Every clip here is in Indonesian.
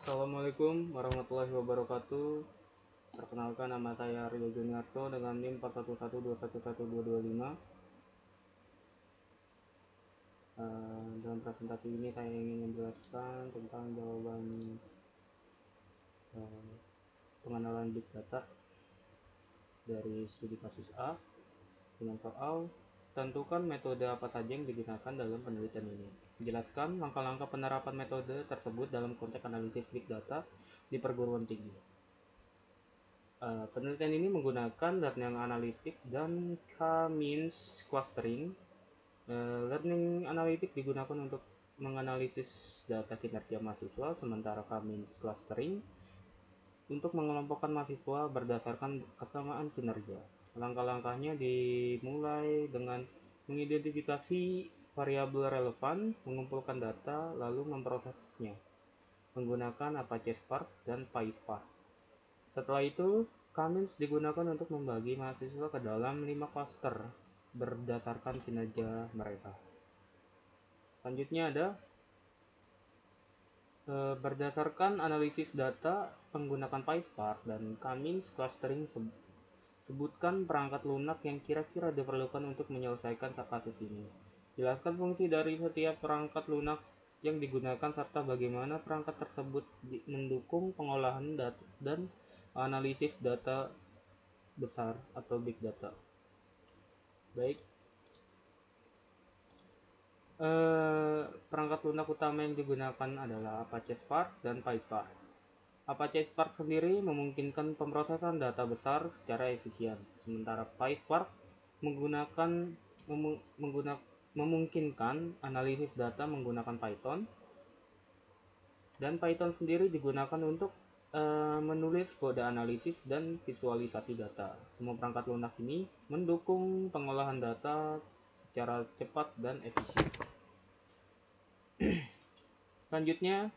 Assalamualaikum warahmatullahi wabarakatuh. Perkenalkan, nama saya Rio Juniarso dengan NIM 4112111225. Dalam presentasi ini saya ingin menjelaskan tentang jawaban pengenalan Big Data dari studi kasus A dengan soal tentukan metode apa saja yang digunakan dalam penelitian ini. Jelaskan langkah-langkah penerapan metode tersebut dalam konteks analisis Big Data di perguruan tinggi. Penelitian ini menggunakan learning analytic dan K-means clustering. Learning analytic digunakan untuk menganalisis data kinerja mahasiswa, sementara K-means clustering untuk mengelompokkan mahasiswa berdasarkan kesamaan kinerja. Langkah-langkahnya dimulai dengan mengidentifikasi variabel relevan, mengumpulkan data, lalu memprosesnya menggunakan Apache Spark dan PySpark. Setelah itu, K-means digunakan untuk membagi mahasiswa ke dalam 5 klaster berdasarkan kinerja mereka. Selanjutnya ada berdasarkan analisis data menggunakan PySpark dan K-means clustering. Sebutkan perangkat lunak yang kira-kira diperlukan untuk menyelesaikan kasus ini. Jelaskan fungsi dari setiap perangkat lunak yang digunakan serta bagaimana perangkat tersebut mendukung pengolahan data dan analisis data besar atau big data. Baik, perangkat lunak utama yang digunakan adalah Apache Spark dan PySpark. Apache Spark sendiri memungkinkan pemrosesan data besar secara efisien, sementara PySpark memungkinkan analisis data menggunakan Python, dan Python sendiri digunakan untuk menulis kode analisis dan visualisasi data. Semua perangkat lunak ini mendukung pengolahan data secara cepat dan efisien. Selanjutnya,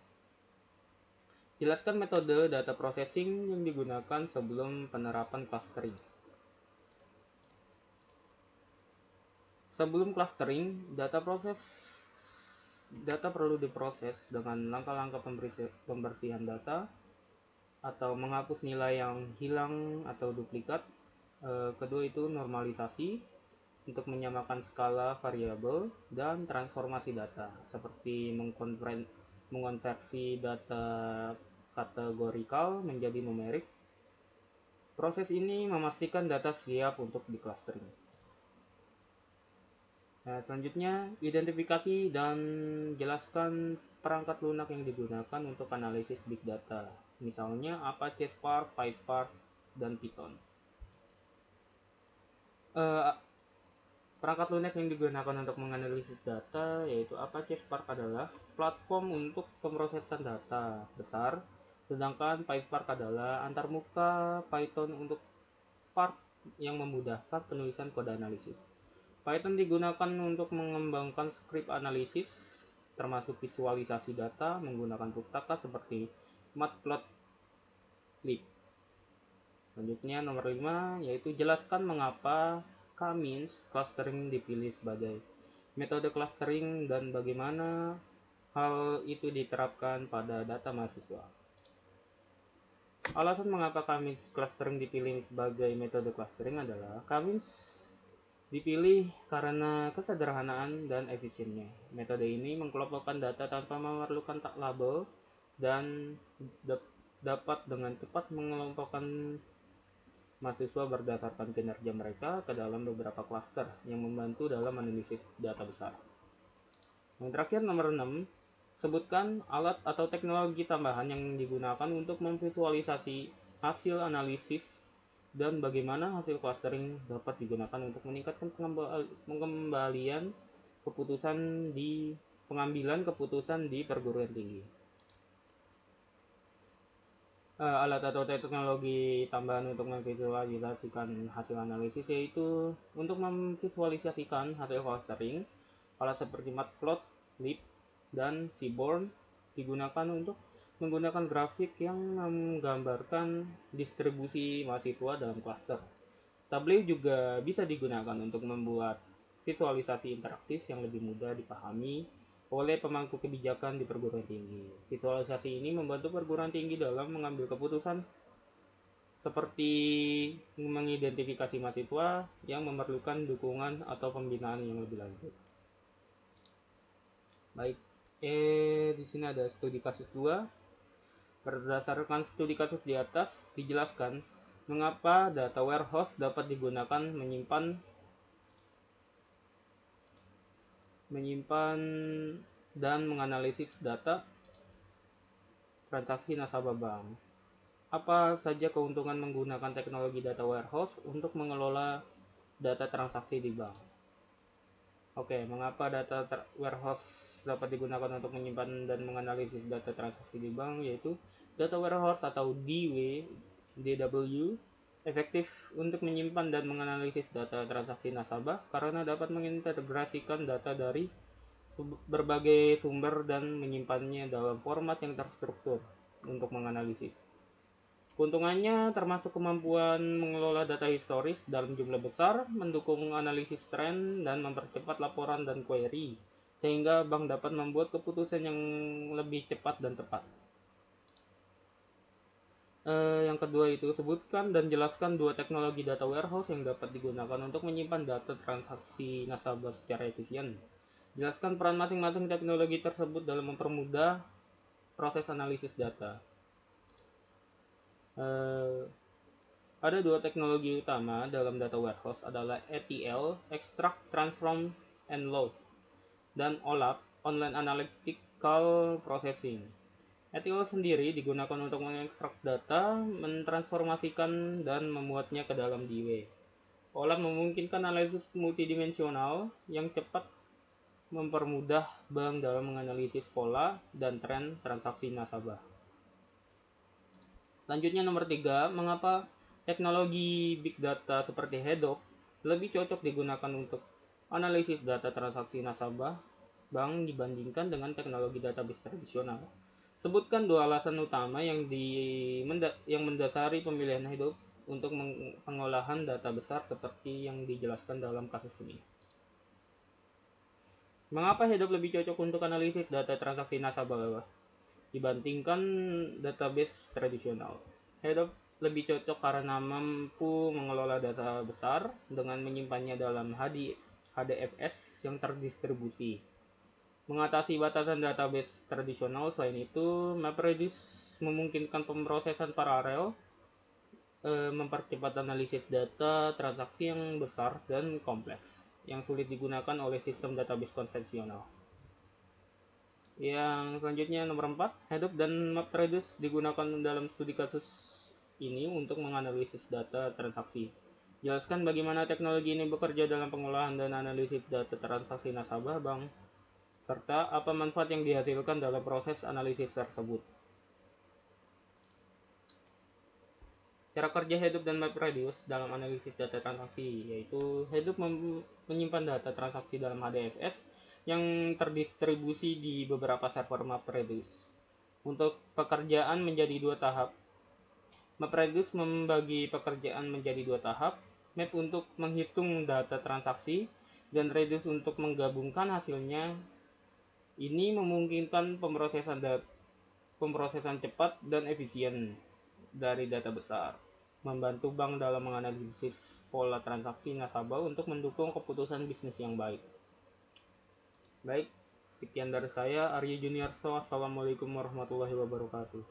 jelaskan metode data processing yang digunakan sebelum penerapan clustering. Sebelum clustering, data perlu diproses dengan langkah-langkah pembersihan data atau menghapus nilai yang hilang atau duplikat. Kedua itu normalisasi untuk menyamakan skala variabel dan transformasi data seperti mengonversi data kategorikal menjadi numerik. Proses ini memastikan data siap untuk di-clustering. Selanjutnya, identifikasi dan jelaskan perangkat lunak yang digunakan untuk analisis big data, misalnya Apache Spark, PySpark, dan Python. Perangkat lunak yang digunakan untuk menganalisis data yaitu Apache Spark adalah platform untuk pemrosesan data besar, sedangkan PySpark adalah antarmuka Python untuk Spark yang memudahkan penulisan kode analisis. Python digunakan untuk mengembangkan skrip analisis, termasuk visualisasi data menggunakan pustaka seperti Matplotlib. Selanjutnya nomor 5 yaitu jelaskan mengapa K-means clustering dipilih sebagai metode clustering dan bagaimana hal itu diterapkan pada data mahasiswa. Alasan mengapa K-means clustering dipilih sebagai metode clustering adalah K-means dipilih karena kesederhanaan dan efisiennya. Metode ini mengelompokkan data tanpa memerlukan label dan dapat dengan cepat mengelompokkan mahasiswa berdasarkan kinerja mereka ke dalam beberapa klaster yang membantu dalam analisis data besar. Yang terakhir nomor 6, sebutkan alat atau teknologi tambahan yang digunakan untuk memvisualisasi hasil analisis dan bagaimana hasil clustering dapat digunakan untuk meningkatkan pengambilan keputusan di perguruan tinggi. Alat atau teknologi tambahan untuk memvisualisasikan hasil analisis yaitu untuk memvisualisasikan hasil clustering. Alat seperti Matplotlib dan Seaborn digunakan untuk menggunakan grafik yang menggambarkan distribusi mahasiswa dalam klaster. Tableau juga bisa digunakan untuk membuat visualisasi interaktif yang lebih mudah dipahami oleh pemangku kebijakan di perguruan tinggi. Visualisasi ini membantu perguruan tinggi dalam mengambil keputusan seperti mengidentifikasi mahasiswa yang memerlukan dukungan atau pembinaan yang lebih lanjut. Baik, di sini ada studi kasus 2. Berdasarkan studi kasus di atas, dijelaskan mengapa data warehouse dapat digunakan menyimpan dan menganalisis data transaksi nasabah bank. Apa saja keuntungan menggunakan teknologi data warehouse untuk mengelola data transaksi di bank? Oke, mengapa data warehouse dapat digunakan untuk menyimpan dan menganalisis data transaksi di bank? Yaitu data warehouse atau DW efektif untuk menyimpan dan menganalisis data transaksi nasabah karena dapat mengintegrasikan data dari berbagai sumber dan menyimpannya dalam format yang terstruktur untuk menganalisis. Keuntungannya termasuk kemampuan mengelola data historis dalam jumlah besar, mendukung analisis tren, dan mempercepat laporan dan query, sehingga bank dapat membuat keputusan yang lebih cepat dan tepat. Yang kedua itu, sebutkan dan jelaskan 2 teknologi data warehouse yang dapat digunakan untuk menyimpan data transaksi nasabah secara efisien. Jelaskan peran masing-masing teknologi tersebut dalam mempermudah proses analisis data. Ada 2 teknologi utama dalam data warehouse adalah ETL, Extract, Transform, and Load, dan OLAP, Online Analytical Processing. ETL sendiri digunakan untuk mengekstrak data, mentransformasikan, dan memuatnya ke dalam DW. OLAP memungkinkan analisis multidimensional yang cepat, mempermudah bank dalam menganalisis pola dan tren transaksi nasabah. Selanjutnya nomor 3, mengapa teknologi big data seperti Hadoop lebih cocok digunakan untuk analisis data transaksi nasabah bank dibandingkan dengan teknologi database tradisional. Sebutkan 2 alasan utama yang mendasari pemilihan Hadoop untuk pengolahan data besar seperti yang dijelaskan dalam kasus ini. Mengapa Hadoop lebih cocok untuk analisis data transaksi nasabah dibandingkan database tradisional? Hadoop lebih cocok karena mampu mengelola data besar dengan menyimpannya dalam HDFS yang terdistribusi, mengatasi batasan database tradisional. Selain itu, MapReduce memungkinkan pemrosesan paralel, mempercepat analisis data transaksi yang besar dan kompleks yang sulit digunakan oleh sistem database konvensional. Yang selanjutnya nomor 4, Hadoop dan MapReduce digunakan dalam studi kasus ini untuk menganalisis data transaksi. Jelaskan bagaimana teknologi ini bekerja dalam pengolahan dan analisis data transaksi nasabah bank, serta apa manfaat yang dihasilkan dalam proses analisis tersebut. Cara kerja Hadoop dan MapReduce dalam analisis data transaksi, yaitu Hadoop menyimpan data transaksi dalam HDFS yang terdistribusi di beberapa server MapReduce. Untuk pekerjaan menjadi 2 tahap. MapReduce membagi pekerjaan menjadi 2 tahap, Map untuk menghitung data transaksi, dan Reduce untuk menggabungkan hasilnya. Ini memungkinkan pemrosesan cepat dan efisien dari data besar, membantu bank dalam menganalisis pola transaksi nasabah untuk mendukung keputusan bisnis yang baik. Baik, sekian dari saya, Arya Juniarso. Assalamualaikum warahmatullahi wabarakatuh.